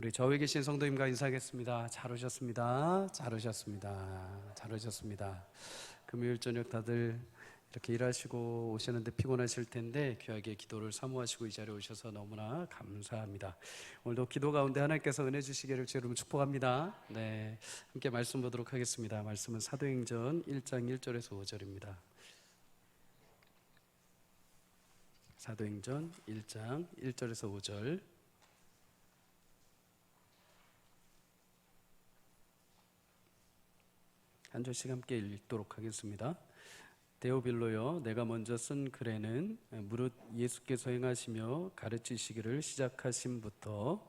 우리 저기 계신 성도님과 인사하겠습니다. 잘 오셨습니다. 잘 오셨습니다. 잘 오셨습니다. 금요일 저녁 다들 이렇게 일하시고 오시는데 피곤하실 텐데 귀하게 기도를 사모하시고 이 자리에 오셔서 너무나 감사합니다. 오늘도 기도 가운데 하나님께서 은혜 주시기를 주 여러분 축복합니다. 네, 함께 말씀 보도록 하겠습니다. 말씀은 사도행전 1장 1절에서 5절입니다. 사도행전 1장 1절에서 5절. 한 절씩 함께 읽도록 하겠습니다. 데오빌로여, 내가 먼저 쓴 글에는 무릇 예수께서 행하시며 가르치시기를 시작하심부터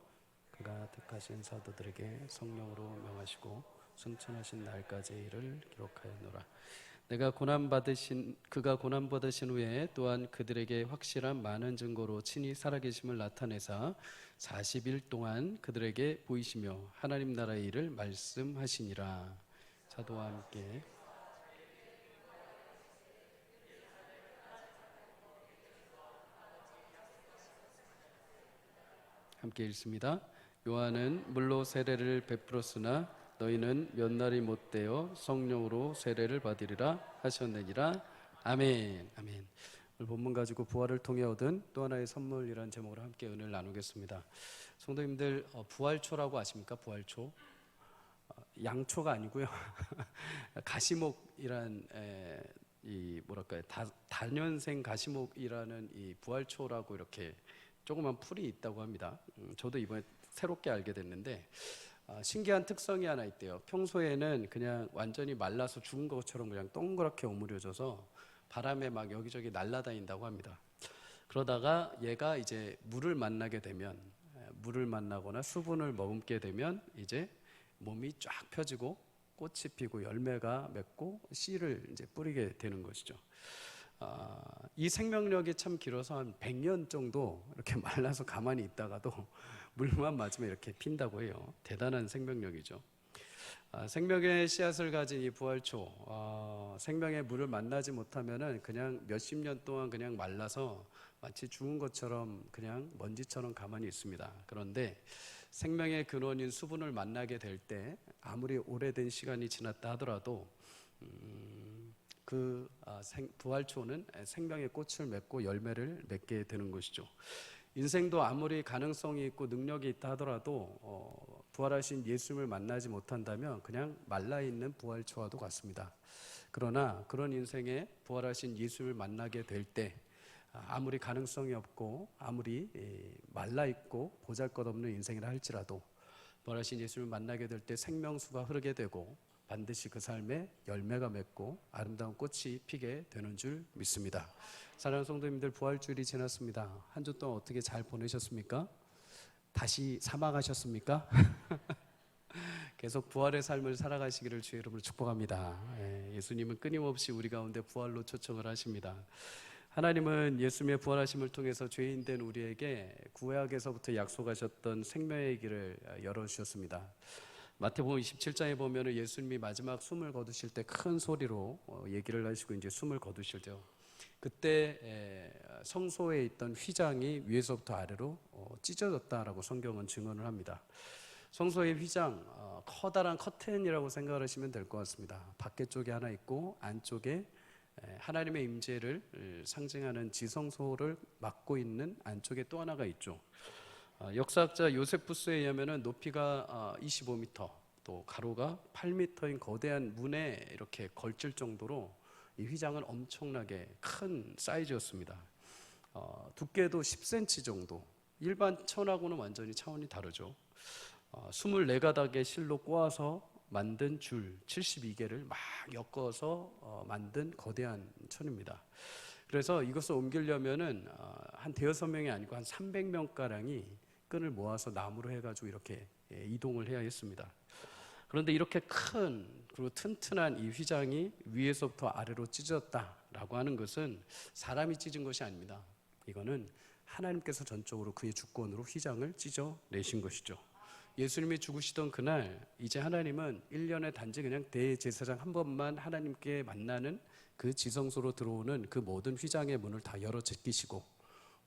그가 택하신 사도들에게 성령으로 명하시고 승천하신 날까지의 일을 기록하였노라. 그가 고난 받으신 후에 또한 그들에게 확실한 많은 증거로 친히 살아계심을 나타내사 40일 동안 그들에게 보이시며 하나님 나라의 일을 말씀하시니라. 사도와 함께 읽습니다. 요한은 물로 세례를 베풀었으나 너희는 몇 날이 못되어 성령으로 세례를 받으리라 하셨느니라. 아멘. 아멘. 오늘 본문 가지고 부활을 통해 얻은 또 하나의 선물이라는 제목으로 함께 은혜를 나누겠습니다. 성도님들, 부활초라고 아십니까? 부활초. 양초가 아니고요. 가시목이란 이 뭐랄까요, 다년생 가시목이라는 이 부활초라고 이렇게 조그만 풀이 있다고 합니다. 저도 이번에 새롭게 알게 됐는데 신기한 특성이 하나 있대요. 평소에는 그냥 완전히 말라서 죽은 것처럼 그냥 동그랗게 오므려져서 바람에 막 여기저기 날아다닌다고 합니다. 그러다가 얘가 이제 물을 만나거나 수분을 머금게 되면 이제 몸이 쫙 펴지고 꽃이 피고 열매가 맺고 씨를 이제 뿌리게 되는 것이죠. 이 생명력이 참 길어서 한 100년 정도 이렇게 말라서 가만히 있다가도 물만 맞으면 이렇게 핀다고 해요. 대단한 생명력이죠. 생명의 씨앗을 가진 이 부활초, 생명의 물을 만나지 못하면은 그냥 몇십 년 동안 그냥 말라서 마치 죽은 것처럼 그냥 먼지처럼 가만히 있습니다. 그런데 생명의 근원인 수분을 만나게 될 때 아무리 오래된 시간이 지났다 하더라도 부활초는 생명의 꽃을 맺고 열매를 맺게 되는 것이죠. 인생도 아무리 가능성이 있고 능력이 있다 하더라도 부활하신 예수님을 만나지 못한다면 그냥 말라있는 부활초와도 같습니다. 그러나 그런 인생에 부활하신 예수님을 만나게 될 때 아무리 가능성이 없고 아무리 말라있고 보잘것없는 인생이라 할지라도 부활하신 예수님을 만나게 될 때 생명수가 흐르게 되고 반드시 그 삶에 열매가 맺고 아름다운 꽃이 피게 되는 줄 믿습니다. 사랑하는 성도님들, 부활주일이 지났습니다. 한 주 동안 어떻게 잘 보내셨습니까? 다시 사망하셨습니까? 계속 부활의 삶을 살아가시기를 주의 이름으로 축복합니다. 예수님은 끊임없이 우리 가운데 부활로 초청을 하십니다. 하나님은 예수님의 부활하심을 통해서 죄인된 우리에게 구약에서부터 약속하셨던 생명의 길을 열어주셨습니다. 마태복음 27장에 보면 예수님이 마지막 숨을 거두실 때 큰 소리로 얘기를 하시고 이제 숨을 거두실 때요. 그때 성소에 있던 휘장이 위에서부터 아래로 찢어졌다라고 성경은 증언을 합니다. 성소의 휘장, 커다란 커튼이라고 생각을 하시면 될 것 같습니다. 밖에 쪽에 하나 있고 안쪽에 하나님의 임재를 상징하는 지성소를 막고 있는 안쪽에 또 하나가 있죠. 역사학자 요세푸스에 의하면 높이가 25m, 또 가로가 8m인 거대한 문에 이렇게 걸칠 정도로 이 휘장은 엄청나게 큰 사이즈였습니다. 두께도 10cm 정도, 일반 천하고는 완전히 차원이 다르죠. 24가닥의 실로 꼬아서 만든 줄 72개를 막 엮어서 만든 거대한 천입니다. 그래서 이것을 옮기려면은 한 대여섯 명이 아니고 한 300명가량이 끈을 모아서 나무로 해가지고 이렇게 이동을 해야 했습니다. 그런데 이렇게 큰 그리고 튼튼한 이 휘장이 위에서부터 아래로 찢어졌다라고 하는 것은 사람이 찢은 것이 아닙니다. 이거는 하나님께서 전적으로 그의 주권으로 휘장을 찢어내신 것이죠. 예수님이 죽으시던 그날 이제 하나님은 1년에 단지 그냥 대제사장 한 번만 하나님께 만나는 그 지성소로 들어오는 그 모든 휘장의 문을 다 열어 제끼시고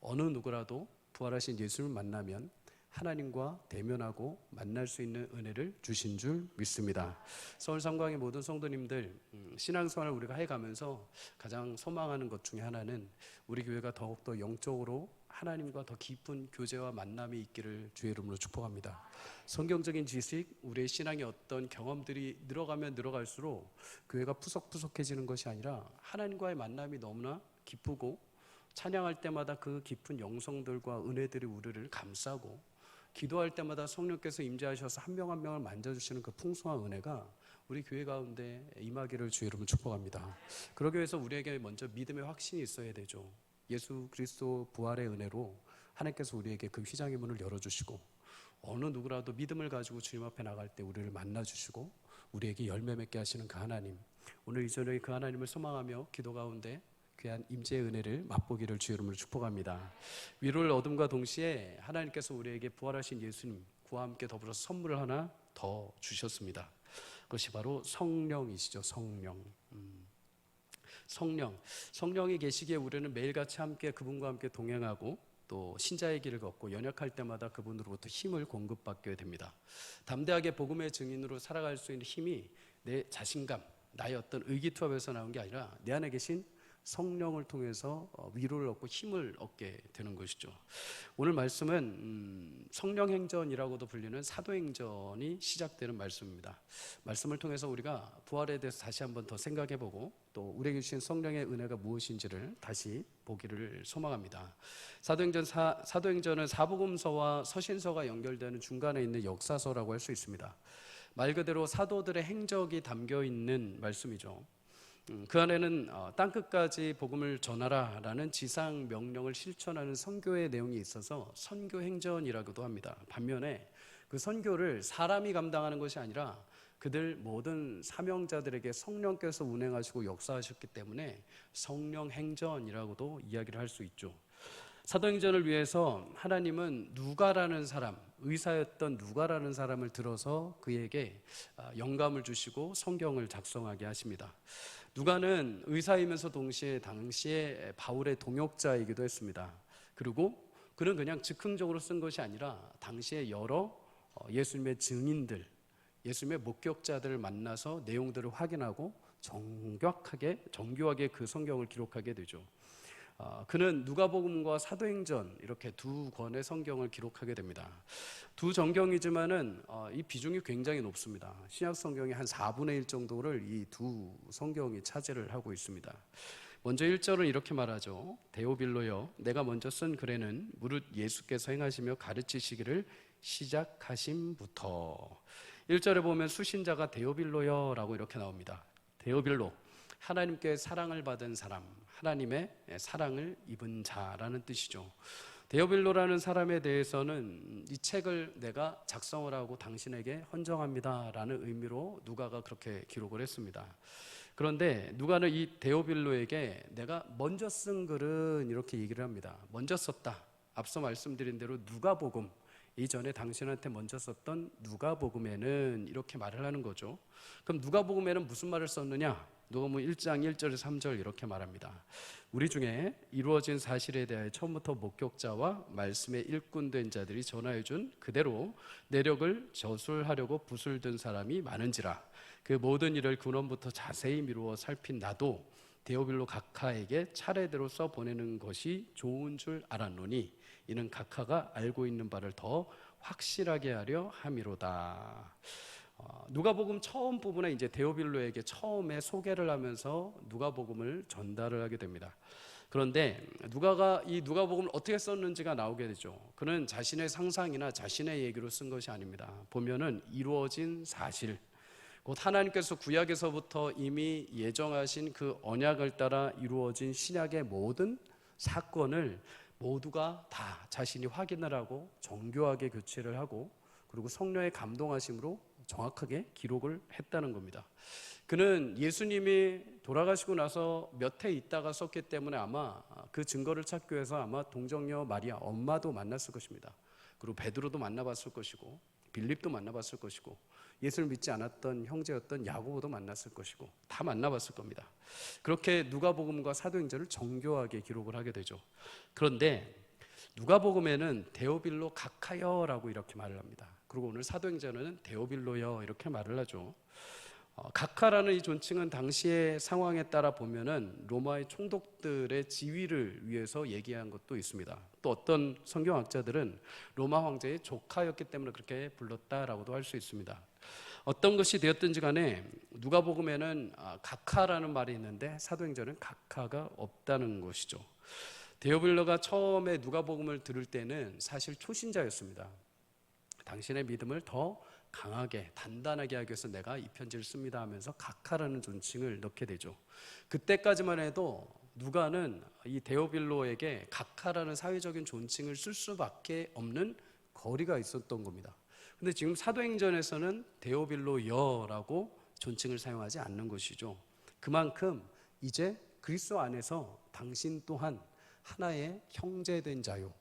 어느 누구라도 부활하신 예수님을 만나면 하나님과 대면하고 만날 수 있는 은혜를 주신 줄 믿습니다. 서울 삼광의 모든 성도님들, 신앙생활을 우리가 해가면서 가장 소망하는 것 중에 하나는 우리 교회가 더욱더 영적으로 하나님과 더 깊은 교제와 만남이 있기를 주의 이름으로 축복합니다. 성경적인 지식, 우리의 신앙의 어떤 경험들이 늘어가면 늘어갈수록 교회가 푸석푸석해지는 것이 아니라 하나님과의 만남이 너무나 기쁘고 찬양할 때마다 그 깊은 영성들과 은혜들이 우리를 감싸고 기도할 때마다 성령께서 임재하셔서 한 명 한 명을 만져주시는 그 풍성한 은혜가 우리 교회 가운데 임하기를 주의 이름으로 축복합니다. 그러기 위해서 우리에게 먼저 믿음의 확신이 있어야 되죠. 예수 그리스도 부활의 은혜로 하나님께서 우리에게 그 휘장의 문을 열어주시고 어느 누구라도 믿음을 가지고 주님 앞에 나갈 때 우리를 만나주시고 우리에게 열매 맺게 하시는 그 하나님, 오늘 이전에 그 하나님을 소망하며 기도 가운데 귀한 임재의 은혜를 맛보기를 주의 이름으로 축복합니다. 위로를 얻음과 동시에 하나님께서 우리에게 부활하신 예수님, 그와 함께 더불어 선물을 하나 더 주셨습니다. 그것이 바로 성령이시죠. 성령이 계시기에 우리는 매일같이 함께 그분과 함께 동행하고 또 신자의 길을 걷고 연약할 때마다 그분으로부터 힘을 공급받게 됩니다. 담대하게 복음의 증인으로 살아갈 수 있는 힘이 내 자신감, 나의 어떤 의기투합에서 나온 게 아니라 내 안에 계신 성령을 통해서 위로를 얻고 힘을 얻게 되는 것이죠. 오늘 말씀은 성령행전이라고도 불리는 사도행전이 시작되는 말씀입니다. 말씀을 통해서 우리가 부활에 대해서 다시 한번 더 생각해보고 또 우리에게 주신 성령의 은혜가 무엇인지를 다시 보기를 소망합니다. 사도행전은 사복음서와 서신서가 연결되는 중간에 있는 역사서라고 할 수 있습니다. 말 그대로 사도들의 행적이 담겨 있는 말씀이죠. 그 안에는 땅끝까지 복음을 전하라라는 지상 명령을 실천하는 선교의 내용이 있어서 선교행전이라고도 합니다. 반면에 그 선교를 사람이 감당하는 것이 아니라 그들 모든 사명자들에게 성령께서 운행하시고 역사하셨기 때문에 성령행전이라고도 이야기를 할 수 있죠. 사도행전을 위해서 하나님은 누가라는 사람, 의사였던 누가라는 사람을 들어서 그에게 영감을 주시고 성경을 작성하게 하십니다. 누가는 의사이면서 동시에 당시에 바울의 동역자이기도 했습니다. 그리고 그는 그냥 즉흥적으로 쓴 것이 아니라 당시에 여러 예수님의 증인들, 예수님의 목격자들을 만나서 내용들을 확인하고 정교하게 그 성경을 기록하게 되죠. 그는 누가복음과 사도행전 이렇게 두 권의 성경을 기록하게 됩니다. 두 정경이지만은 이 비중이 굉장히 높습니다. 신약 성경의 한 4분의 1 정도를 이 두 성경이 차지를 하고 있습니다. 먼저 1절은 이렇게 말하죠. 데오빌로여, 내가 먼저 쓴 글에는 무릇 예수께서 행하시며 가르치시기를 시작하심부터. 1절에 보면 수신자가 데오빌로여라고 이렇게 나옵니다. 데오빌로, 하나님께 사랑을 받은 사람, 하나님의 사랑을 입은 자라는 뜻이죠. 데오빌로라는 사람에 대해서는 이 책을 내가 작성을 하고 당신에게 헌정합니다라는 의미로 누가가 그렇게 기록을 했습니다. 그런데 누가는 이 데오빌로에게 내가 먼저 쓴 글은 이렇게 얘기를 합니다. 먼저 썼다. 앞서 말씀드린 대로 누가복음, 이전에 당신한테 먼저 썼던 누가복음에는 이렇게 말을 하는 거죠. 그럼 누가복음에는 무슨 말을 썼느냐? 누가복음 1장 1절에서 3절 이렇게 말합니다. 우리 중에 이루어진 사실에 대하여 처음부터 목격자와 말씀의 일꾼된 자들이 전하여준 그대로 내력을 저술하려고 붓을 든 사람이 많은지라. 그 모든 일을 근원부터 자세히 미루어 살핀 나도 데오빌로 각하에게 차례대로 써보내는 것이 좋은 줄 알았노니 이는 각하가 알고 있는 바를 더 확실하게 하려 함이로다. 누가복음 처음 부분에 이제 데오빌로에게 처음에 소개를 하면서 누가복음을 전달을 하게 됩니다. 그런데 누가가 이 누가복음을 어떻게 썼는지가 나오게 되죠. 그는 자신의 상상이나 자신의 얘기로 쓴 것이 아닙니다. 보면은 이루어진 사실, 곧 하나님께서 구약에서부터 이미 예정하신 그 언약을 따라 이루어진 신약의 모든 사건을 모두가 다 자신이 확인을 하고 정교하게 교체를 하고 그리고 성령의 감동하심으로 정확하게 기록을 했다는 겁니다. 그는 예수님이 돌아가시고 나서 몇 해 있다가 썼기 때문에 아마 그 증거를 찾기 위해서 아마 동정녀 마리아 엄마도 만났을 것입니다. 그리고 베드로도 만나봤을 것이고 빌립도 만나봤을 것이고 예수를 믿지 않았던 형제였던 야고보도 만났을 것이고 다 만나봤을 겁니다. 그렇게 누가복음과 사도행전을 정교하게 기록을 하게 되죠. 그런데 누가복음에는 데오빌로 각하여라고 이렇게 말을 합니다. 그리고 오늘 사도행전은 데오빌로여 이렇게 말을 하죠. 각하라는 이 존칭은 당시의 상황에 따라 보면은 로마의 총독들의 지위를 위해서 얘기한 것도 있습니다. 또 어떤 성경학자들은 로마 황제의 조카였기 때문에 그렇게 불렀다라고도 할 수 있습니다. 어떤 것이 되었든지 간에 누가복음에는 각하라는 말이 있는데 사도행전은 각하가 없다는 것이죠. 데오빌로가 처음에 누가복음을 들을 때는 사실 초신자였습니다. 당신의 믿음을 더 강하게 단단하게 하기 위해서 내가 이 편지를 씁니다 하면서 각하라는 존칭을 넣게 되죠. 그때까지만 해도 누가는 이 데오빌로에게 각하라는 사회적인 존칭을 쓸 수밖에 없는 거리가 있었던 겁니다. 근데 지금 사도행전에서는 데오빌로여라고 존칭을 사용하지 않는 것이죠. 그만큼 이제 그리스도 안에서 당신 또한 하나의 형제된 자요,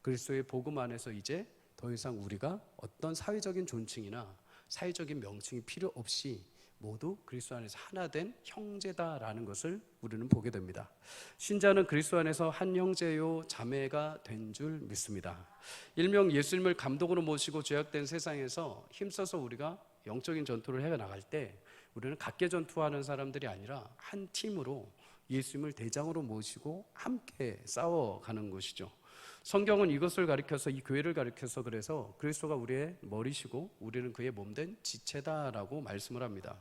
그리스도의 복음 안에서 이제 더 이상 우리가 어떤 사회적인 존칭이나 사회적인 명칭이 필요 없이 모두 그리스도 안에서 하나된 형제다라는 것을 우리는 보게 됩니다. 신자는 그리스도 안에서 한 형제요 자매가 된 줄 믿습니다. 일명 예수님을 감독으로 모시고 죄악된 세상에서 힘써서 우리가 영적인 전투를 해나갈 때 우리는 각계 전투하는 사람들이 아니라 한 팀으로 예수님을 대장으로 모시고 함께 싸워가는 것이죠. 성경은 이것을 가리켜서, 이 교회를 가리켜서 그래서 그리스도가 우리의 머리시고 우리는 그의 몸된 지체다라고 말씀을 합니다.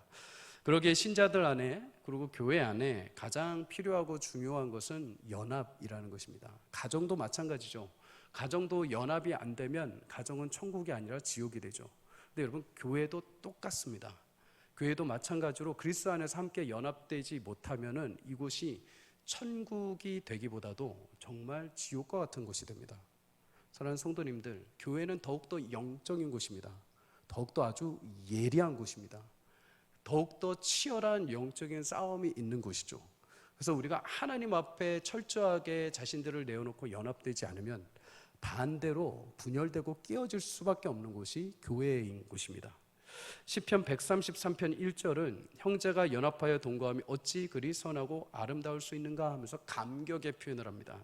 그러기에 신자들 안에, 그리고 교회 안에 가장 필요하고 중요한 것은 연합이라는 것입니다. 가정도 마찬가지죠. 가정도 연합이 안 되면 가정은 천국이 아니라 지옥이 되죠. 근데 여러분, 교회도 똑같습니다. 교회도 마찬가지로 그리스도 안에서 함께 연합되지 못하면은 이곳이 천국이 되기보다도 정말 지옥과 같은 곳이 됩니다. 사랑하는 성도님들, 교회는 더욱더 영적인 곳입니다. 더욱더 아주 예리한 곳입니다. 더욱더 치열한 영적인 싸움이 있는 곳이죠. 그래서 우리가 하나님 앞에 철저하게 자신들을 내어놓고 연합되지 않으면 반대로 분열되고 끼어질 수밖에 없는 곳이 교회인 곳입니다. 시편 133편 1절은 형제가 연합하여 동거함이 어찌 그리 선하고 아름다울 수 있는가 하면서 감격의 표현을 합니다.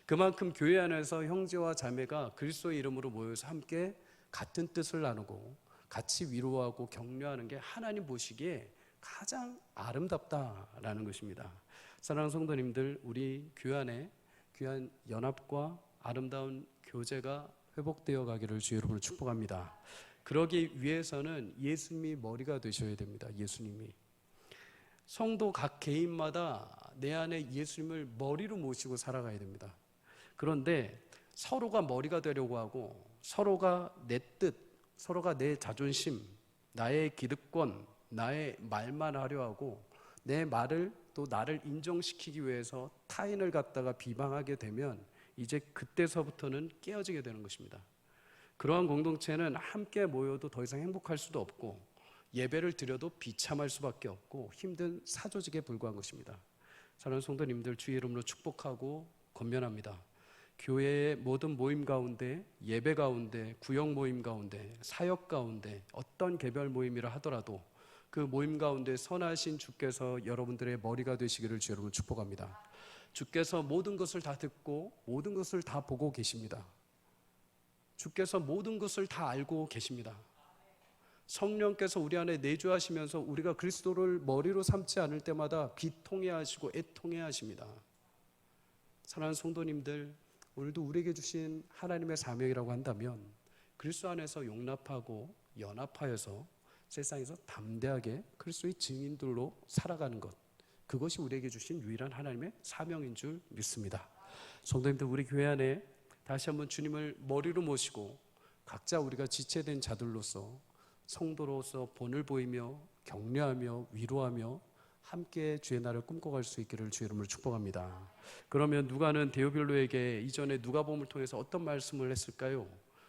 그만큼 교회 안에서 형제와 자매가 그리스도의 이름으로 모여서 함께 같은 뜻을 나누고 같이 위로하고 격려하는 게 하나님 보시기에 가장 아름답다라는 것입니다. 사랑하는 성도님들, 우리 교회 안에 귀한 연합과 아름다운 교제가 회복되어 가기를 주 여러분을 축복합니다. 그러기 위해서는 예수님이 머리가 되셔야 됩니다. 예수님이. 성도 각 개인마다 내 안에 예수님을 머리로 모시고 살아가야 됩니다. 그런데 서로가 머리가 되려고 하고 서로가 내 뜻, 서로가 내 자존심, 나의 기득권, 나의 말만 하려 하고 내 말을 또 나를 인정시키기 위해서 타인을 갖다가 비방하게 되면 이제 그때서부터는 깨어지게 되는 것입니다. 그러한 공동체는 함께 모여도 더 이상 행복할 수도 없고 예배를 드려도 비참할 수밖에 없고 힘든 사조직에 불과한 것입니다. 사랑하는 성도님들, 주의 이름으로 축복하고 권면합니다. 교회의 모든 모임 가운데, 예배 가운데, 구역 모임 가운데, 사역 가운데 어떤 개별 모임이라 하더라도 그 모임 가운데 선하신 주께서 여러분들의 머리가 되시기를 주 여러분 축복합니다. 주께서 모든 것을 다 듣고 모든 것을 다 보고 계십니다. 주께서 모든 것을 다 알고 계십니다. 성령께서 우리 안에 내주하시면서 우리가 그리스도를 머리로 삼지 않을 때마다 비통해 하시고 애통해 하십니다. 사랑하는 성도님들, 오늘도 우리에게 주신 하나님의 사명이라고 한다면 그리스도 안에서 용납하고 연합하여서 세상에서 담대하게 그리스도의 증인들로 살아가는 것, 그것이 우리에게 주신 유일한 하나님의 사명인 줄 믿습니다. 성도님들, 우리 교회 안에 다시 한번 주님을 머리로 모시고 각자 우리가 지체된 자들로서 성도로서 본을 보이며 격려하며 위로하며 함께 주의 날을 꿈꿔갈 수 있기를 주의 이름으로 축복합니다. 그러면 누가는 데오빌로에게 이전에 누가복음을 통해서 어떤 말씀을 했을까요?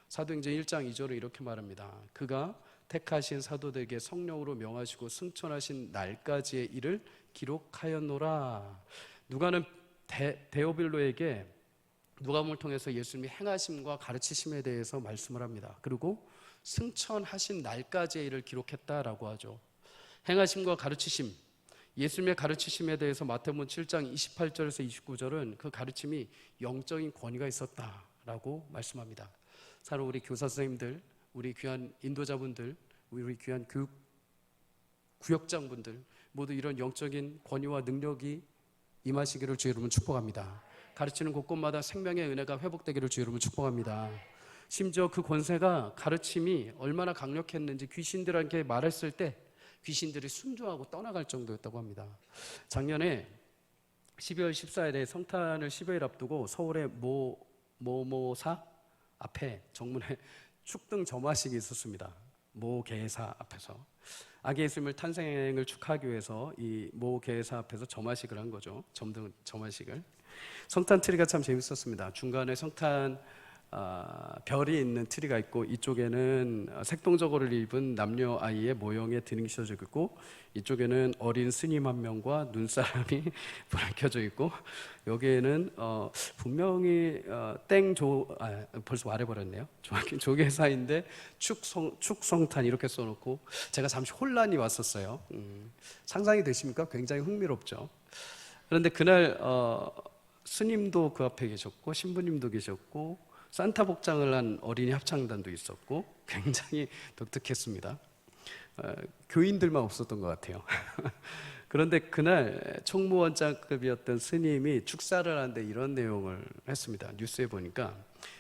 사도행전 1장 2절을 이렇게 말합니다. 그가 택하신 사도들에게 성령으로 명하시고 승천하신 날까지의 일을 기록하였노라. 누가는 데오빌로에게 누가복음을 통해서 예수님이 행하심과 가르치심에 대해서 말씀을 합니다. 그리고 승천하신 날까지의 일을 기록했다라고 하죠. 행하심과 가르치심, 예수님의 가르치심에 대해서 마태복음 7장 28절에서 29절은 그 가르침이 영적인 권위가 있었다 라고 말씀합니다. 사랑 우리 교사 선생님들, 우리 귀한 인도자분들, 우리 귀한 구역장분들 모두 이런 영적인 권위와 능력이 임하시기를 주의 이름으로 축복합니다. 가르치는 곳곳마다 생명의 은혜가 회복되기를 주의 이름으로 축복합니다. 심지어 그 권세가 가르침이 얼마나 강력했는지 귀신들에게 말했을 때 귀신들이 순종하고 떠나갈 정도였다고 합니다. 작년에 12월 14일에 성탄을 10여일 앞두고 서울의 모모사 앞에 정문에 축등 점화식이 있었습니다. 모계사 앞에서 아기 예수님을 탄생을 축하하기 위해서 이 모계사 앞에서 점화식을 한 거죠. 점화식을. 성탄 트리가 참 재밌었습니다. 중간에 성탄 별이 있는 트리가 있고 이쪽에는 색동저고를 입은 남녀 아이의 모형에 등이 씌워져 있고 이쪽에는 어린 스님 한 명과 눈사람이 불이 켜져 있고 여기에는 분명히 벌써 말해버렸네요. 정확히 조계사인데 축성탄 이렇게 써놓고 제가 잠시 혼란이 왔었어요. 상상이 되십니까? 굉장히 흥미롭죠. 그런데 그날 스님도 그 앞에 계셨고 신부님도 계셨고 산타 복장을 한 어린이 합창단도 있었고 굉장히 독특했습니다. 교인들만 없었던 것 같아요. 그런데 그날 총무원장급이었던 스님이 축사를 하는데 이런 내용을 했습니다. 뉴스에 보니까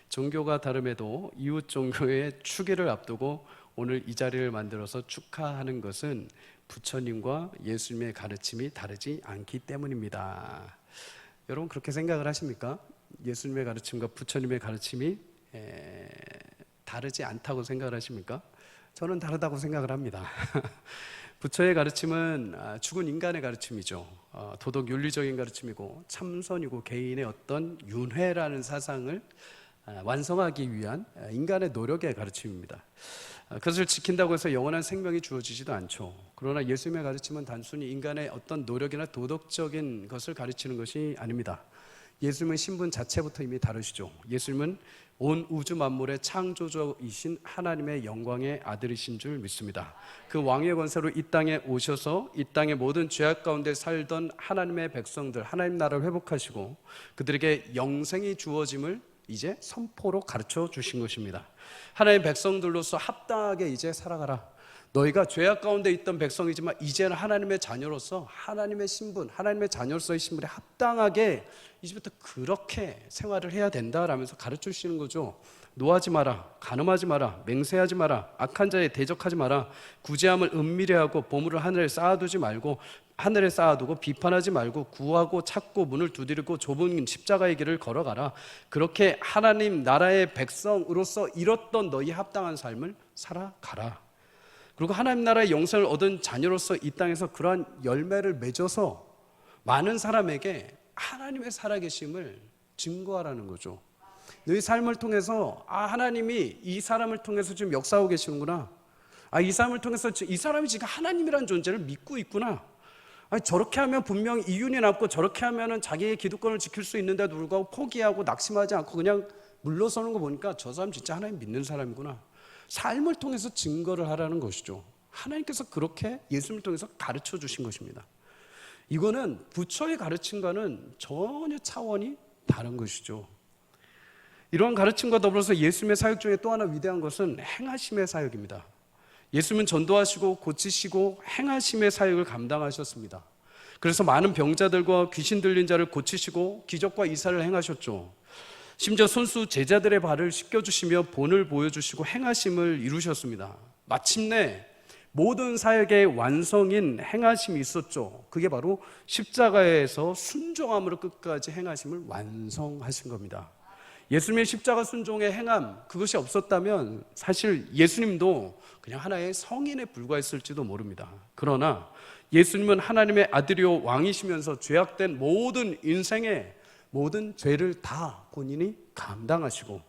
종교가 다름에도 이웃 종교의 추기를 앞두고 오늘 이 자리를 만들어서 축하하는 것은 부처님과 예수님의 가르침이 다르지 않기 때문입니다. 여러분 그렇게 생각을 하십니까? 예수님의 가르침과 부처님의 가르침이 다르지 않다고 생각을 하십니까? 저는 다르다고 생각을 합니다. 부처의 가르침은 죽은 인간의 가르침이죠. 도덕 윤리적인 가르침이고 참선이고 개인의 어떤 윤회라는 사상을 완성하기 위한 인간의 노력의 가르침입니다. 그것을 지킨다고 해서 영원한 생명이 주어지지도 않죠. 그러나 예수님의 가르침은 단순히 인간의 어떤 노력이나 도덕적인 것을 가르치는 것이 아닙니다. 예수님은 신분 자체부터 이미 다르시죠. 예수님은 온 우주 만물의 창조주이신 하나님의 영광의 아들이신 줄 믿습니다. 그 왕의 권세로 이 땅에 오셔서 이 땅의 모든 죄악 가운데 살던 하나님의 백성들, 하나님 나라를 회복하시고 그들에게 영생이 주어짐을 이제 선포로 가르쳐 주신 것입니다. 하나님의 백성들로서 합당하게 이제 살아가라. 너희가 죄악 가운데 있던 백성이지만 이제는 하나님의 자녀로서 하나님의 신분, 하나님의 자녀로서의 신분에 합당하게 이제부터 그렇게 생활을 해야 된다라면서 가르쳐 주시는 거죠. 노하지 마라, 간음하지 마라, 맹세하지 마라, 악한 자에 대적하지 마라, 구제함을 은밀히 하고 보물을 하늘에 쌓아두지 말고 하늘에 쌓아두고 비판하지 말고 구하고 찾고 문을 두드리고 좁은 십자가의 길을 걸어가라. 그렇게 하나님 나라의 백성으로서 이뤘던 너희 합당한 삶을 살아가라. 그리고 하나님 나라의 영생을 얻은 자녀로서 이 땅에서 그러한 열매를 맺어서 많은 사람에게 하나님의 살아계심을 증거하라는 거죠. 너희 삶을 통해서 하나님이 이 사람을 통해서 지금 역사하고 계시는구나. 이 사람을 통해서 이 사람이 지금 하나님이라는 존재를 믿고 있구나. 저렇게 하면 분명히 이윤이 남고 저렇게 하면 자기의 기득권을 지킬 수 있는데도 불구하고 포기하고 낙심하지 않고 그냥 물러서는 거 보니까 저 사람 진짜 하나님 믿는 사람이구나. 삶을 통해서 증거를 하라는 것이죠. 하나님께서 그렇게 예수님을 통해서 가르쳐 주신 것입니다. 이거는 부처의 가르침과는 전혀 차원이 다른 것이죠. 이러한 가르침과 더불어서 예수님의 사역 중에 또 하나 위대한 것은 행하심의 사역입니다. 예수님은 전도하시고 고치시고 행하심의 사역을 감당하셨습니다. 그래서 많은 병자들과 귀신 들린 자를 고치시고 기적과 이사를 행하셨죠. 심지어 손수 제자들의 발을 씻겨주시며 본을 보여주시고 행하심을 이루셨습니다. 마침내 모든 사역의 완성인 행하심이 있었죠. 그게 바로 십자가에서 순종함으로 끝까지 행하심을 완성하신 겁니다. 예수님의 십자가 순종의 행함, 그것이 없었다면 사실 예수님도 그냥 하나의 성인에 불과했을지도 모릅니다. 그러나 예수님은 하나님의 아들이요 왕이시면서 죄악된 모든 인생의 모든 죄를 다 본인이 감당하시고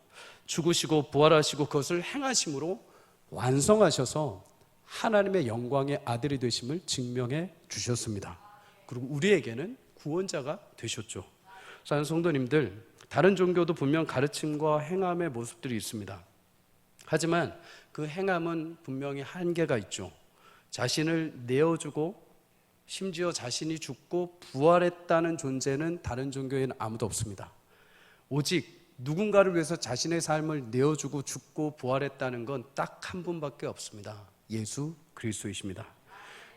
죽으시고 부활하시고 그것을 행하심으로 완성하셔서 하나님의 영광의 아들이 되심을 증명해 주셨습니다. 그리고 우리에게는 구원자가 되셨죠. 사랑하는 성도님들, 다른 종교도 분명 가르침과 행함의 모습들이 있습니다. 하지만 그 행함은 분명히 한계가 있죠. 자신을 내어주고 심지어 자신이 죽고 부활했다는 존재는 다른 종교에는 아무도 없습니다. 오직 누군가를 위해서 자신의 삶을 내어주고 죽고 부활했다는 건 딱 한 분밖에 없습니다. 예수 그리스도이십니다.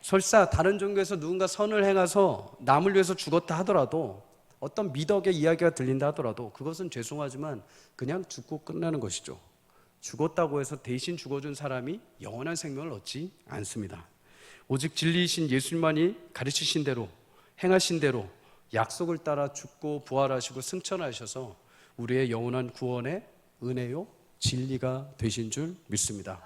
설사 다른 종교에서 누군가 선을 행해서 남을 위해서 죽었다 하더라도, 어떤 미덕의 이야기가 들린다 하더라도 그것은 죄송하지만 그냥 죽고 끝나는 것이죠. 죽었다고 해서 대신 죽어준 사람이 영원한 생명을 얻지 않습니다. 오직 진리이신 예수님만이 가르치신 대로, 행하신 대로 약속을 따라 죽고 부활하시고 승천하셔서 우리의 영원한 구원의 은혜요 진리가 되신 줄 믿습니다.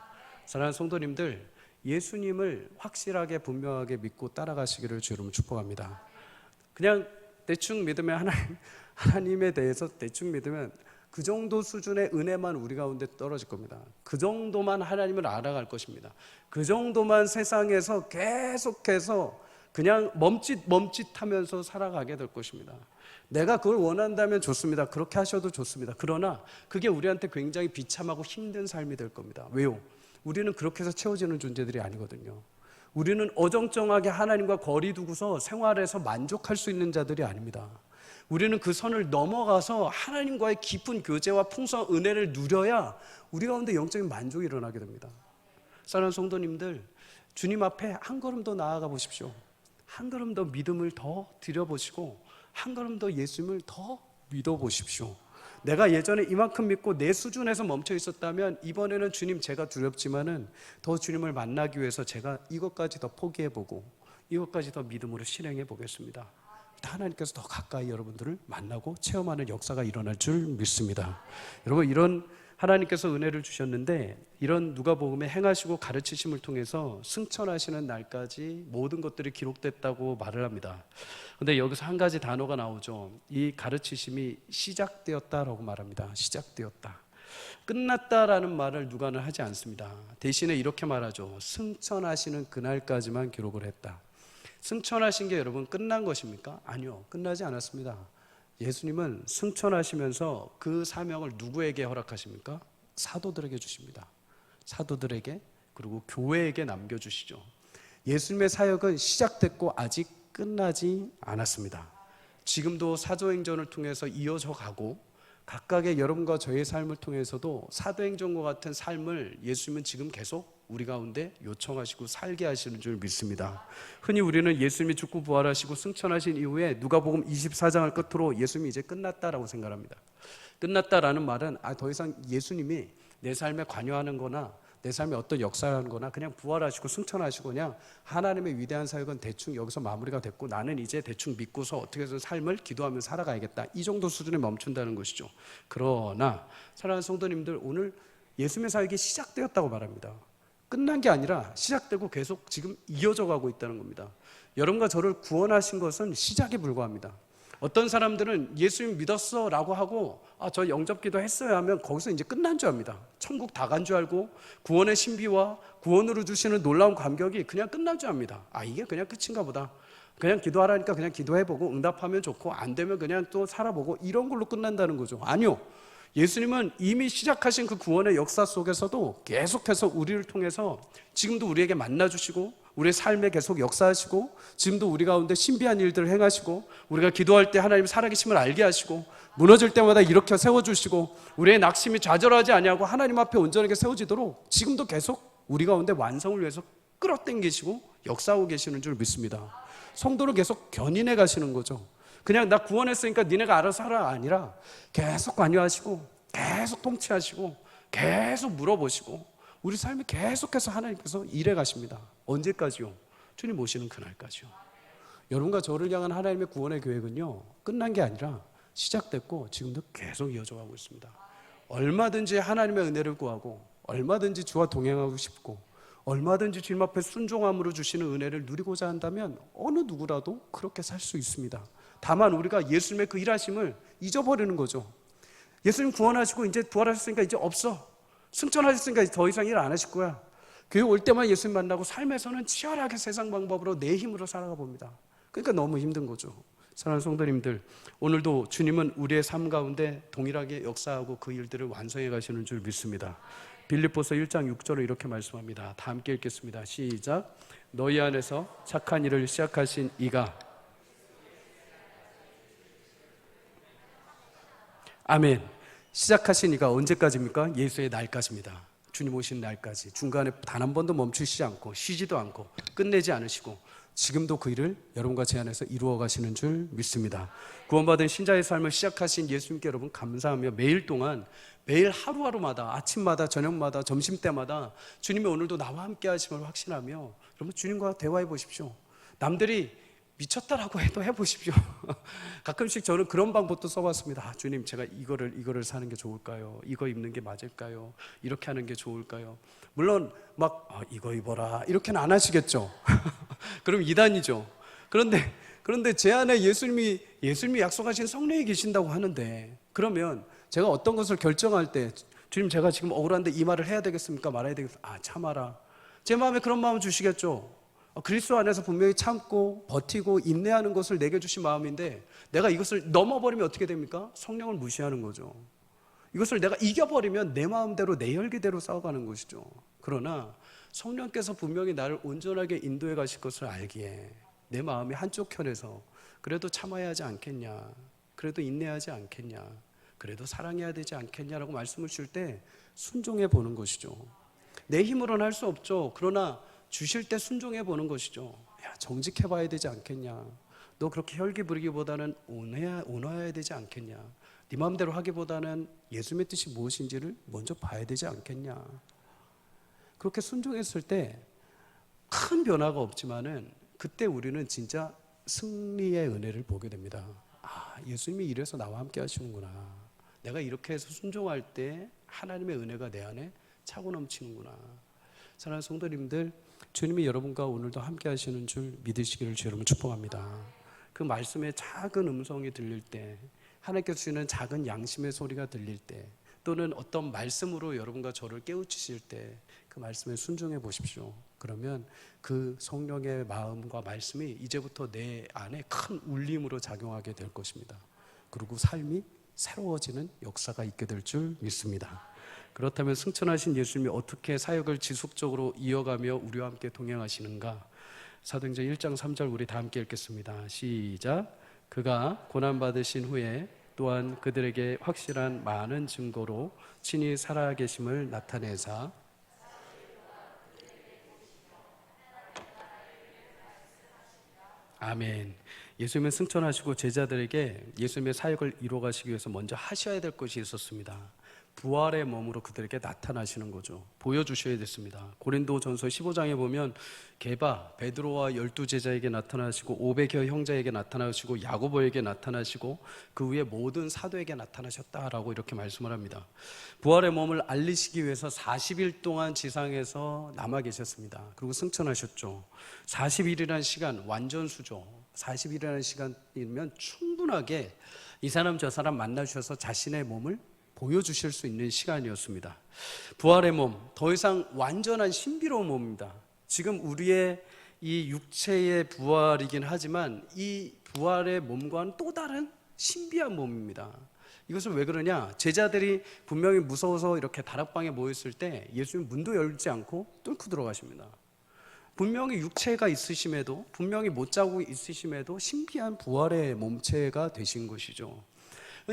사랑하는 성도님들, 예수님을 확실하게 분명하게 믿고 따라가시기를 주로 축복합니다. 그냥 대충 믿으면 하나님에 대해서 대충 믿으면 그 정도 수준의 은혜만 우리 가운데 떨어질 겁니다. 그 정도만 하나님을 알아갈 것입니다. 그 정도만 세상에서 계속해서 그냥 멈칫하면서 살아가게 될 것입니다. 내가 그걸 원한다면 좋습니다. 그렇게 하셔도 좋습니다. 그러나 그게 우리한테 굉장히 비참하고 힘든 삶이 될 겁니다. 왜요? 우리는 그렇게 해서 채워지는 존재들이 아니거든요. 우리는 어정쩡하게 하나님과 거리 두고서 생활에서 만족할 수 있는 자들이 아닙니다. 우리는 그 선을 넘어가서 하나님과의 깊은 교제와 풍성한 은혜를 누려야 우리 가운데 영적인 만족이 일어나게 됩니다. 사랑하는 성도님들, 주님 앞에 한 걸음 더 나아가 보십시오. 한 걸음 더 믿음을 더 드려보시고 한 걸음 더 예수님을 더 믿어보십시오. 내가 예전에 이만큼 믿고 내 수준에서 멈춰 있었다면 이번에는 주님, 제가 두렵지만은 더 주님을 만나기 위해서 제가 이것까지 더 포기해보고 이것까지 더 믿음으로 실행해 보겠습니다. 하나님께서 더 가까이 여러분들을 만나고 체험하는 역사가 일어날 줄 믿습니다. 여러분, 이런 하나님께서 은혜를 주셨는데 이런 누가복음에 행하시고 가르치심을 통해서 승천하시는 날까지 모든 것들이 기록됐다고 말을 합니다. 그런데 여기서 한 가지 단어가 나오죠. 이 가르치심이 시작되었다라고 말합니다. 시작되었다. 끝났다라는 말을 누가는 하지 않습니다. 대신에 이렇게 말하죠. 승천하시는 그날까지만 기록을 했다. 승천하신 게 여러분 끝난 것입니까? 아니요, 끝나지 않았습니다. 예수님은 승천하시면서 그 사명을 누구에게 허락하십니까? 사도들에게 주십니다. 사도들에게, 그리고 교회에게 남겨주시죠. 예수님의 사역은 시작됐고 아직 끝나지 않았습니다. 지금도 사도행전을 통해서 이어져 가고 각각의 여러분과 저의 삶을 통해서도 사도행전과 같은 삶을 예수님은 지금 계속 우리 가운데 요청하시고 살게 하시는 줄 믿습니다. 흔히 우리는 예수님이 죽고 부활하시고 승천하신 이후에 누가복음 24장을 끝으로 예수님이 이제 끝났다라고 생각합니다. 끝났다라는 말은 더 이상 예수님이 내 삶에 관여하는 거나 내 삶에 어떤 역사를 하는 거나 그냥 부활하시고 승천하시고 그냥 하나님의 위대한 사역은 대충 여기서 마무리가 됐고 나는 이제 대충 믿고서 어떻게 해서 삶을 기도하며 살아가야겠다, 이 정도 수준에 멈춘다는 것이죠. 그러나 사랑하는 성도님들, 오늘 예수님의 사역이 시작되었다고 말합니다. 끝난 게 아니라 시작되고 계속 지금 이어져 가고 있다는 겁니다. 여러분과 저를 구원하신 것은 시작에 불과합니다. 어떤 사람들은 예수님 믿었어 라고 하고 저 영접기도 했어요 하면 거기서 이제 끝난 줄 압니다. 천국 다 간 줄 알고 구원의 신비와 구원으로 주시는 놀라운 감격이 그냥 끝난 줄 압니다. 이게 그냥 끝인가 보다. 그냥 기도하라니까 그냥 기도해보고 응답하면 좋고 안 되면 그냥 또 살아보고 이런 걸로 끝난다는 거죠. 아니요, 예수님은 이미 시작하신 그 구원의 역사 속에서도 계속해서 우리를 통해서 지금도 우리에게 만나주시고 우리의 삶에 계속 역사하시고 지금도 우리 가운데 신비한 일들을 행하시고 우리가 기도할 때 하나님 살아계심을 알게 하시고 무너질 때마다 일으켜 세워주시고 우리의 낙심이 좌절하지 아니하고 하나님 앞에 온전하게 세워지도록 지금도 계속 우리 가운데 완성을 위해서 끌어당기시고 역사하고 계시는 줄 믿습니다. 성도를 계속 견인해 가시는 거죠. 그냥 나 구원했으니까 니네가 알아서 하라 아니라 계속 관여하시고 계속 통치하시고 계속 물어보시고 우리 삶에 계속해서 하나님께서 일해 가십니다. 언제까지요? 주님 오시는 그날까지요. 여러분과 저를 향한 하나님의 구원의 계획은요, 끝난 게 아니라 시작됐고 지금도 계속 이어져 가고 있습니다. 얼마든지 하나님의 은혜를 구하고 얼마든지 주와 동행하고 싶고 얼마든지 주님 앞에 순종함으로 주시는 은혜를 누리고자 한다면 어느 누구라도 그렇게 살 수 있습니다. 다만 우리가 예수님의 그 일하심을 잊어버리는 거죠. 예수님 구원하시고 이제 부활하셨으니까 이제 없어, 승천하셨으니까 더 이상 일 안 하실 거야. 교회 올 때만 예수님 만나고 삶에서는 치열하게 세상 방법으로 내 힘으로 살아가 봅니다. 그러니까 너무 힘든 거죠. 사랑하는 성도님들, 오늘도 주님은 우리의 삶 가운데 동일하게 역사하고 그 일들을 완성해 가시는 줄 믿습니다. 빌립보서 1장 6절을 이렇게 말씀합니다. 다 함께 읽겠습니다. 시작. 너희 안에서 착한 일을 시작하신 이가, 아멘. 시작하신 이가 언제까지입니까? 예수의 날까지입니다. 주님 오신 날까지. 중간에 단 한 번도 멈추시지 않고 쉬지도 않고 끝내지 않으시고 지금도 그 일을 여러분과 제 안에서 이루어 가시는 줄 믿습니다. 구원받은 신자의 삶을 시작하신 예수님께 여러분 감사하며 매일 동안 매일 하루하루마다 아침마다 저녁마다 점심때마다 주님이 오늘도 나와 함께 하심을 확신하며 여러분 주님과 대화해 보십시오. 남들이 미쳤다라고 해도 해보십시오. 가끔씩 저는 그런 방법도 써봤습니다. 아, 주님 제가 이거를 사는 게 좋을까요? 이거 입는 게 맞을까요? 이렇게 하는 게 좋을까요? 물론 막 이거 입어라 이렇게는 안 하시겠죠. 그럼 이단이죠. 그런데 제 안에 예수님이 약속하신 성령이 계신다고 하는데, 그러면 제가 어떤 것을 결정할 때 주님 제가 지금 억울한데 이 말을 해야 되겠습니까? 말아야 되겠습니까? 아, 참아라. 제 마음에 그런 마음 주시겠죠. 그리스도 안에서 분명히 참고 버티고 인내하는 것을 내게 주신 마음인데 내가 이것을 넘어버리면 어떻게 됩니까? 성령을 무시하는 거죠. 이것을 내가 이겨버리면 내 마음대로 내 혈기대로 싸워가는 것이죠. 그러나 성령께서 분명히 나를 온전하게 인도해 가실 것을 알기에 내 마음이 한쪽 편에서 그래도 참아야 하지 않겠냐, 그래도 인내하지 않겠냐, 그래도 사랑해야 되지 않겠냐라고 말씀을 줄 때 순종해 보는 것이죠. 내 힘으로는 할 수 없죠. 그러나 주실 때 순종해 보는 것이죠. 야, 정직해 봐야 되지 않겠냐, 너 그렇게 혈기 부리기보다는 온화해야 되지 않겠냐, 네 마음대로 하기보다는 예수님의 뜻이 무엇인지를 먼저 봐야 되지 않겠냐. 그렇게 순종했을 때 큰 변화가 없지만은 그때 우리는 진짜 승리의 은혜를 보게 됩니다. 아, 예수님이 이래서 나와 함께 하시는구나. 내가 이렇게 해서 순종할 때 하나님의 은혜가 내 안에 차고 넘치는구나. 사랑하는 성도님들, 주님이 여러분과 오늘도 함께 하시는 줄 믿으시기를 주 여러분 축복합니다. 그 말씀의 작은 음성이 들릴 때, 하나님께서 주시는 작은 양심의 소리가 들릴 때, 또는 어떤 말씀으로 여러분과 저를 깨우치실 때 그 말씀에 순종해 보십시오. 그러면 그 성령의 마음과 말씀이 이제부터 내 안에 큰 울림으로 작용하게 될 것입니다. 그리고 삶이 새로워지는 역사가 있게 될 줄 믿습니다. 그렇다면 승천하신 예수님이 어떻게 사역을 지속적으로 이어가며 우리와 함께 동행하시는가? 사도행전 1장 3절 우리 다 함께 읽겠습니다. 시작. 그가 고난받으신 후에 또한 그들에게 확실한 많은 증거로 친히 살아계심을 나타내사 아멘. 예수님은 승천하시고 제자들에게 예수님의 사역을 이루어가시기 위해서 먼저 하셔야 될 것이 있었습니다. 부활의 몸으로 그들에게 나타나시는 거죠. 보여주셔야 됐습니다. 고린도전서 15장에 보면 게바, 베드로와 12제자에게 나타나시고 500여 형제에게 나타나시고 야고보에게 나타나시고 그 위에 모든 사도에게 나타나셨다라고 이렇게 말씀을 합니다. 부활의 몸을 알리시기 위해서 40일 동안 지상에서 남아 계셨습니다. 그리고 승천하셨죠. 40일이라는 시간 완전수죠. 40일이라는 시간이면 충분하게 이 사람 저 사람 만나주셔서 자신의 몸을 보여주실 수 있는 시간이었습니다. 부활의 몸, 더 이상 완전한 신비로운 몸입니다. 지금 우리의 이 육체의 부활이긴 하지만 이 부활의 몸과는 또 다른 신비한 몸입니다. 이것을 왜 그러냐? 제자들이 분명히 무서워서 이렇게 다락방에 모였을 때 예수님 문도 열지 않고 뚫고 들어가십니다. 분명히 육체가 있으심에도, 분명히 못 자고 있으심에도 신비한 부활의 몸체가 되신 것이죠.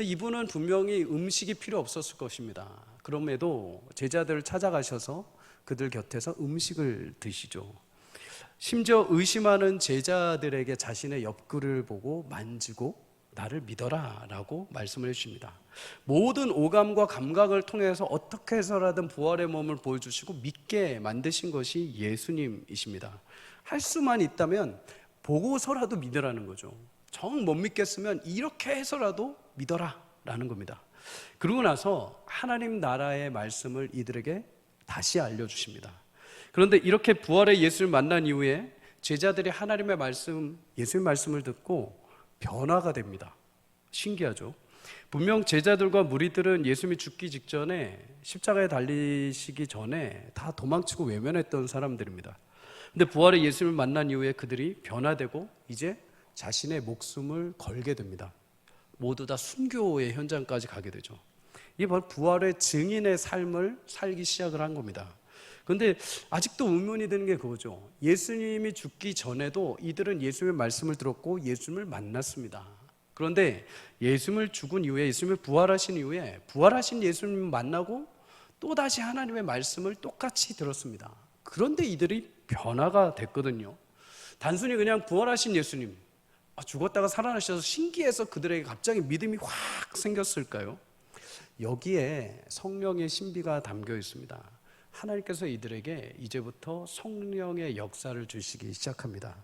이분은 분명히 음식이 필요 없었을 것입니다. 그럼에도 제자들을 찾아가셔서 그들 곁에서 음식을 드시죠. 심지어 의심하는 제자들에게 자신의 옆구리를 보고 만지고 나를 믿어라 라고 말씀을 해주십니다. 모든 오감과 감각을 통해서 어떻게 해서라든 부활의 몸을 보여주시고 믿게 만드신 것이 예수님이십니다. 할 수만 있다면 보고서라도 믿으라는 거죠. 정 못 믿겠으면 이렇게 해서라도 믿어라 라는 겁니다. 그러고 나서 하나님 나라의 말씀을 이들에게 다시 알려주십니다. 그런데 이렇게 부활의 예수를 만난 이후에 제자들이 하나님의 말씀, 예수의 말씀을 듣고 변화가 됩니다. 신기하죠? 분명 제자들과 무리들은 예수님이 죽기 직전에 십자가에 달리시기 전에 다 도망치고 외면했던 사람들입니다. 근데 부활의 예수님을 만난 이후에 그들이 변화되고 이제 자신의 목숨을 걸게 됩니다. 모두 다 순교의 현장까지 가게 되죠. 이게 바로 부활의 증인의 삶을 살기 시작을 한 겁니다. 그런데 아직도 의문이 드는 게 그거죠. 예수님이 죽기 전에도 이들은 예수님의 말씀을 들었고 예수님을 만났습니다. 그런데 예수님을 죽은 이후에, 예수님을 부활하신 이후에 부활하신 예수님 만나고 또다시 하나님의 말씀을 똑같이 들었습니다. 그런데 이들이 변화가 됐거든요. 단순히 그냥 부활하신 예수님, 죽었다가 살아나셔서 신기해서 그들에게 갑자기 믿음이 확 생겼을까요? 여기에 성령의 신비가 담겨 있습니다. 하나님께서 이들에게 이제부터 성령의 역사를 주시기 시작합니다.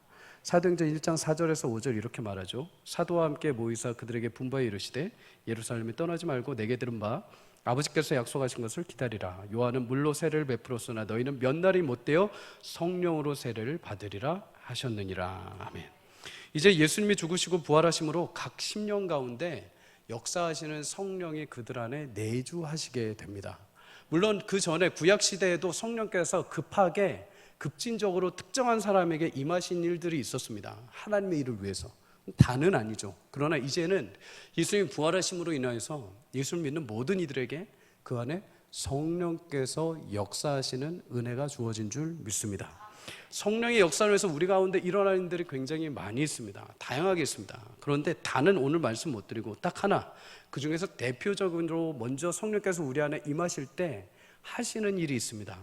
사도행전 1장 4절에서 5절 이렇게 말하죠. 사도와 함께 모이사 그들에게 분부하여 이르시되 예루살렘에 떠나지 말고 내게 들은 바 아버지께서 약속하신 것을 기다리라. 요한은 물로 세례를 베풀었으나 너희는 몇 날이 못되어 성령으로 세례를 받으리라 하셨느니라. 아멘. 이제 예수님이 죽으시고 부활하심으로 각 10년 가운데 역사하시는 성령이 그들 안에 내주하시게 됩니다. 물론 그 전에 구약 시대에도 성령께서 급하게 급진적으로 특정한 사람에게 임하신 일들이 있었습니다. 하나님의 일을 위해서. 다는 아니죠. 그러나 이제는 예수님이 부활하심으로 인하여서 예수를 믿는 모든 이들에게 그 안에 성령께서 역사하시는 은혜가 주어진 줄 믿습니다. 성령의 역사를 위해서 우리 가운데 일어나는 일들이 굉장히 많이 있습니다. 다양하게 있습니다. 그런데 다는 오늘 말씀 못 드리고 딱 하나, 그 중에서 대표적으로 먼저 성령께서 우리 안에 임하실 때 하시는 일이 있습니다.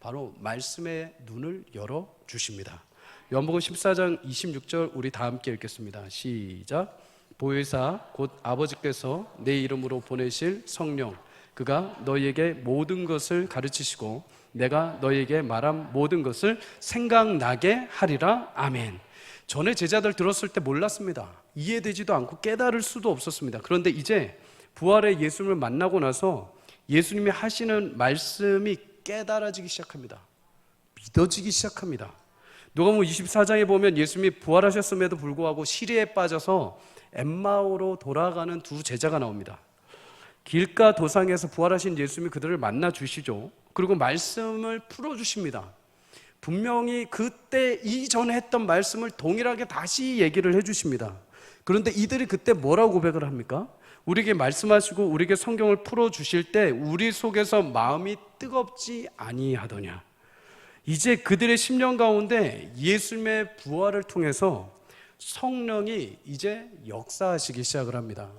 바로 말씀의 눈을 열어주십니다. 요한복음 14장 26절 우리 다 함께 읽겠습니다. 시작. 보혜사 곧 아버지께서 내 이름으로 보내실 성령, 그가 너희에게 모든 것을 가르치시고 내가 너희에게 말한 모든 것을 생각나게 하리라. 아멘. 전에 제자들 들었을 때 몰랐습니다. 이해되지도 않고 깨달을 수도 없었습니다. 그런데 이제 부활의 예수님을 만나고 나서 예수님이 하시는 말씀이 깨달아지기 시작합니다. 믿어지기 시작합니다. 누가복음 24장에 보면 예수님이 부활하셨음에도 불구하고 시리에 빠져서 엠마오로 돌아가는 두 제자가 나옵니다. 길가 도상에서 부활하신 예수님이 그들을 만나 주시죠. 그리고 말씀을 풀어주십니다. 분명히 그때 이전에 했던 말씀을 동일하게 다시 얘기를 해주십니다. 그런데 이들이 그때 뭐라고 고백을 합니까? 우리에게 말씀하시고 우리에게 성경을 풀어주실 때 우리 속에서 마음이 뜨겁지 아니하더냐. 이제 그들의 심령 가운데 예수님의 부활을 통해서 성령이 이제 역사하시기 시작을 합니다.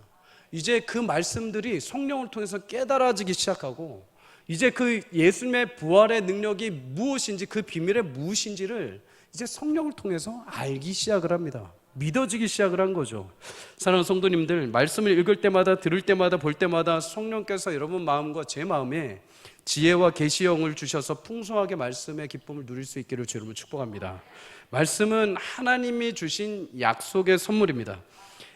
이제 그 말씀들이 성령을 통해서 깨달아지기 시작하고 이제 그 예수님의 부활의 능력이 무엇인지, 그 비밀의 무엇인지를 이제 성령을 통해서 알기 시작을 합니다. 믿어지기 시작을 한 거죠. 사랑하는 성도님들, 말씀을 읽을 때마다, 들을 때마다, 볼 때마다 성령께서 여러분 마음과 제 마음에 지혜와 계시형을 주셔서 풍성하게 말씀의 기쁨을 누릴 수 있기를 주의 이름으로 축복합니다. 말씀은 하나님이 주신 약속의 선물입니다.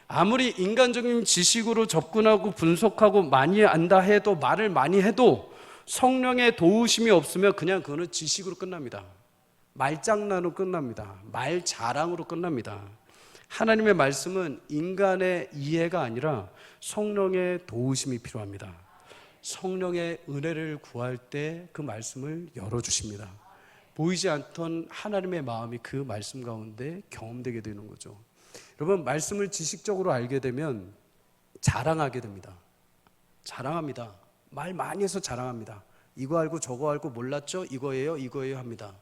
아무리 인간적인 지식으로 접근하고 분석하고 많이 안다 해도, 말을 많이 해도 성령의 도우심이 없으면 그냥 그거는 지식으로 끝납니다. 말장난으로 끝납니다. 말 자랑으로 끝납니다. 하나님의 말씀은 인간의 이해가 아니라 성령의 도우심이 필요합니다. 성령의 은혜를 구할 때 그 말씀을 열어주십니다. 보이지 않던 하나님의 마음이 그 말씀 가운데 경험되게 되는 거죠. 여러분, 말씀을 지식적으로 알게 되면 자랑하게 됩니다. 자랑합니다. 말 많이 해서 자랑합니다. 이거 알고 저거 알고 몰랐죠? 이거예요 합니다.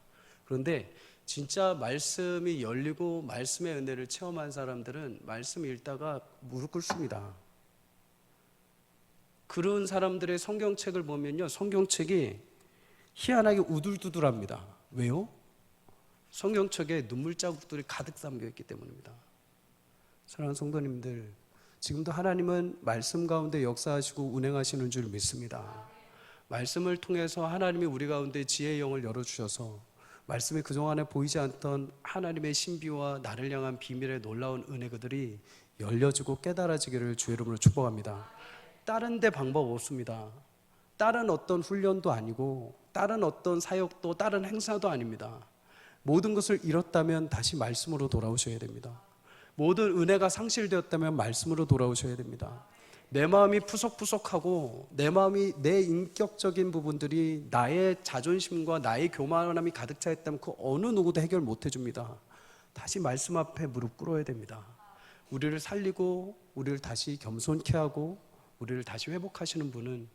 그런데 진짜 말씀이 열리고 말씀의 은혜를 체험한 사람들은 말씀 읽다가 무릎 꿇습니다. 그런 사람들의 성경책을 보면요, 성경책이 희한하게 우둘두둘합니다. 왜요? 성경책에 눈물 자국들이 가득 담겨있기 때문입니다. 사랑하는 성도님들, 지금도 하나님은 말씀 가운데 역사하시고 운행하시는 줄 믿습니다. 말씀을 통해서 하나님이 우리 가운데 지혜의 영을 열어주셔서 말씀이 그동안에 보이지 않던 하나님의 신비와 나를 향한 비밀의 놀라운 은혜들이 열려지고 깨달아지기를 주의 이름으로 축복합니다. 다른 데 방법 없습니다. 다른 어떤 훈련도 아니고 다른 어떤 사역도 다른 행사도 아닙니다. 모든 것을 잃었다면 다시 말씀으로 돌아오셔야 됩니다. 모든 은혜가 상실되었다면 말씀으로 돌아오셔야 됩니다. 내 마음이 푸석푸석하고 내 마음이, 내 인격적인 부분들이 나의 자존심과 나의 교만함이 가득 차 있다면 그 어느 누구도 해결 못 해줍니다. 다시 말씀 앞에 무릎 꿇어야 됩니다. 우리를 살리고 우리를 다시 겸손케 하고 우리를 다시 회복하시는 분은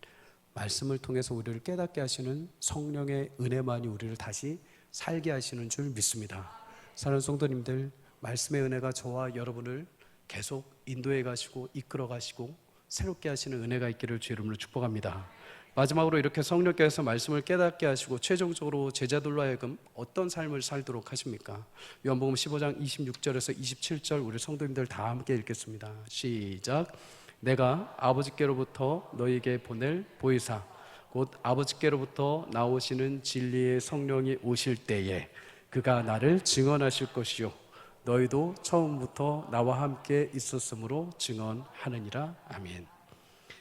말씀을 통해서 우리를 깨닫게 하시는 성령의 은혜만이 우리를 다시 살게 하시는 줄 믿습니다. 사랑하는 성도님들, 말씀의 은혜가 저와 여러분을 계속 인도해 가시고 이끌어 가시고 새롭게 하시는 은혜가 있기를 주의 이름으로 축복합니다. 마지막으로 이렇게 성령께서 말씀을 깨닫게 하시고 최종적으로 제자들로 하여금 어떤 삶을 살도록 하십니까? 요한복음 15장 26절에서 27절 우리 성도님들 다 함께 읽겠습니다. 시작. 내가 아버지께로부터 너희에게 보낼 보혜사 곧 아버지께로부터 나오시는 진리의 성령이 오실 때에 그가 나를 증언하실 것이요 너희도 처음부터 나와 함께 있었으므로 증언하느니라. 아멘.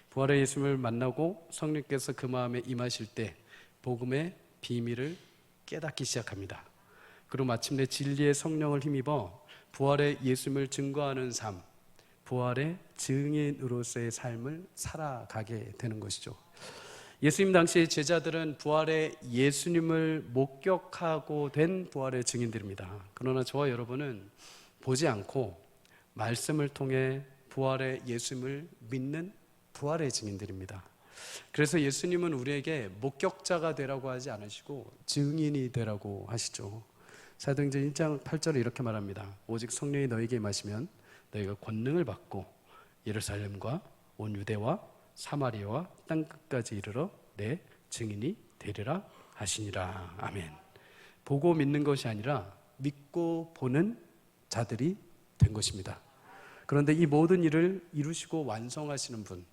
부활의 예수님을 만나고 성령께서 그 마음에 임하실 때 복음의 비밀을 깨닫기 시작합니다. 그리고 마침내 진리의 성령을 힘입어 부활의 예수님을 증거하는 삶, 부활의 증인으로서의 삶을 살아가게 되는 것이죠. 예수님 당시 제자들은 부활의 예수님을 목격하고 된 부활의 증인들입니다. 그러나 저와 여러분은 보지 않고 말씀을 통해 부활의 예수님을 믿는 부활의 증인들입니다. 그래서 예수님은 우리에게 목격자가 되라고 하지 않으시고 증인이 되라고 하시죠. 사도행전 1장 8절에 이렇게 말합니다. 오직 성령이 너희에게 임하시면 너희가 권능을 받고 예루살렘과 온 유대와 사마리아와 땅끝까지 이르러 내 증인이 되리라 하시니라. 아멘. 보고 믿는 것이 아니라 믿고 보는 자들이 된 것입니다. 그런데 이 모든 일을 이루시고 완성하시는 분,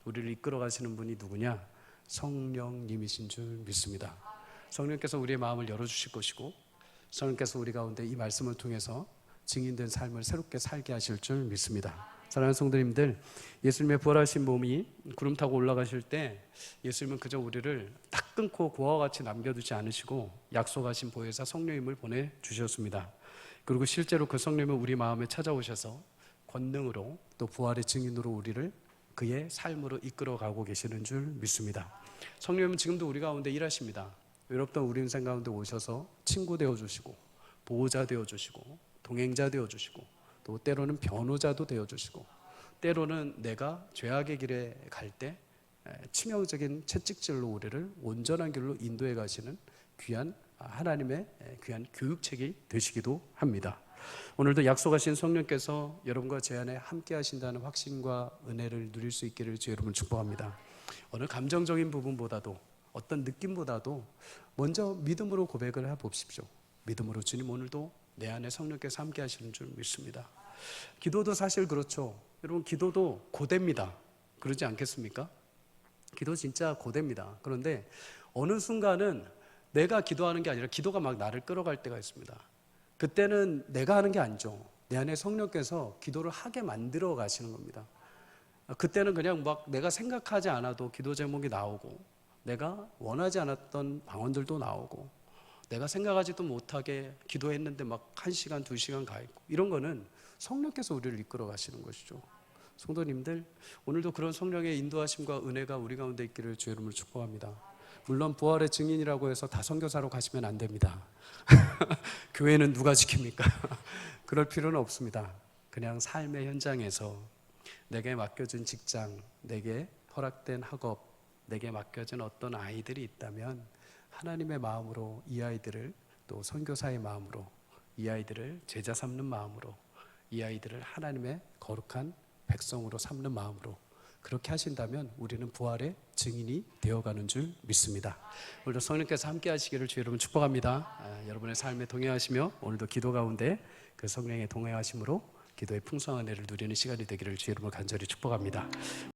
우리를 이끌어 가시는 분이 누구냐? 성령님이신 줄 믿습니다. 성령께서 우리의 마음을 열어주실 것이고 성령께서 우리 가운데 이 말씀을 통해서 증인된 삶을 새롭게 살게 하실 줄 믿습니다. 사랑하는 성도님들, 예수님의 부활하신 몸이 구름 타고 올라가실 때 예수님은 그저 우리를 딱 끊고 고아와 같이 남겨두지 않으시고 약속하신 보혜사 성령님을 보내주셨습니다. 그리고 실제로 그 성령님은 우리 마음에 찾아오셔서 권능으로 또 부활의 증인으로 우리를 그의 삶으로 이끌어가고 계시는 줄 믿습니다. 성령님은 지금도 우리 가운데 일하십니다. 외롭던 우리 인생 가운데 오셔서 친구 되어주시고 보호자 되어주시고 동행자 되어주시고 또 때로는 변호자도 되어주시고 때로는 내가 죄악의 길에 갈 때 치명적인 채찍질로 우리를 온전한 길로 인도해 가시는 귀한 하나님의 귀한 교육책이 되시기도 합니다. 오늘도 약속하신 성령께서 여러분과 제 안에 함께 하신다는 확신과 은혜를 누릴 수 있기를 주의 이름으로 축복합니다. 어느 감정적인 부분보다도 어떤 느낌보다도 먼저 믿음으로 고백을 해봅시오. 믿음으로 주님 오늘도 내 안에 성령께서 함께 하시는 줄 믿습니다. 기도도 사실 그렇죠. 여러분 기도도 고됩니다. 그러지 않겠습니까? 기도 진짜 고됩니다. 그런데 어느 순간은 내가 기도하는 게 아니라 기도가 막 나를 끌어갈 때가 있습니다. 그때는 내가 하는 게 아니죠. 내 안에 성령께서 기도를 하게 만들어 가시는 겁니다. 그때는 그냥 막 내가 생각하지 않아도 기도 제목이 나오고 내가 원하지 않았던 방언들도 나오고 내가 생각하지도 못하게 기도했는데 막 1시간, 2시간 가 있고 이런 거는 성령께서 우리를 이끌어 가시는 것이죠. 성도님들, 오늘도 그런 성령의 인도하심과 은혜가 우리 가운데 있기를 주의 이름으로 축복합니다. 물론 부활의 증인이라고 해서 다 선교사로 가시면 안 됩니다. 교회는 누가 지킵니까? 그럴 필요는 없습니다. 그냥 삶의 현장에서 내게 맡겨진 직장, 내게 허락된 학업, 내게 맡겨진 어떤 아이들이 있다면 하나님의 마음으로 이 아이들을 또 선교사의 마음으로 이 아이들을 제자 삼는 마음으로 이 아이들을 하나님의 거룩한 백성으로 삼는 마음으로 그렇게 하신다면 우리는 부활의 증인이 되어가는 줄 믿습니다. 오늘도 성령께서 함께 하시기를 주의 이름으로 축복합니다. 여러분의 삶에 동행하시며 오늘도 기도 가운데 그 성령의 동행하심으로 기도의 풍성한 은혜를 누리는 시간이 되기를 주의 이름으로 간절히 축복합니다.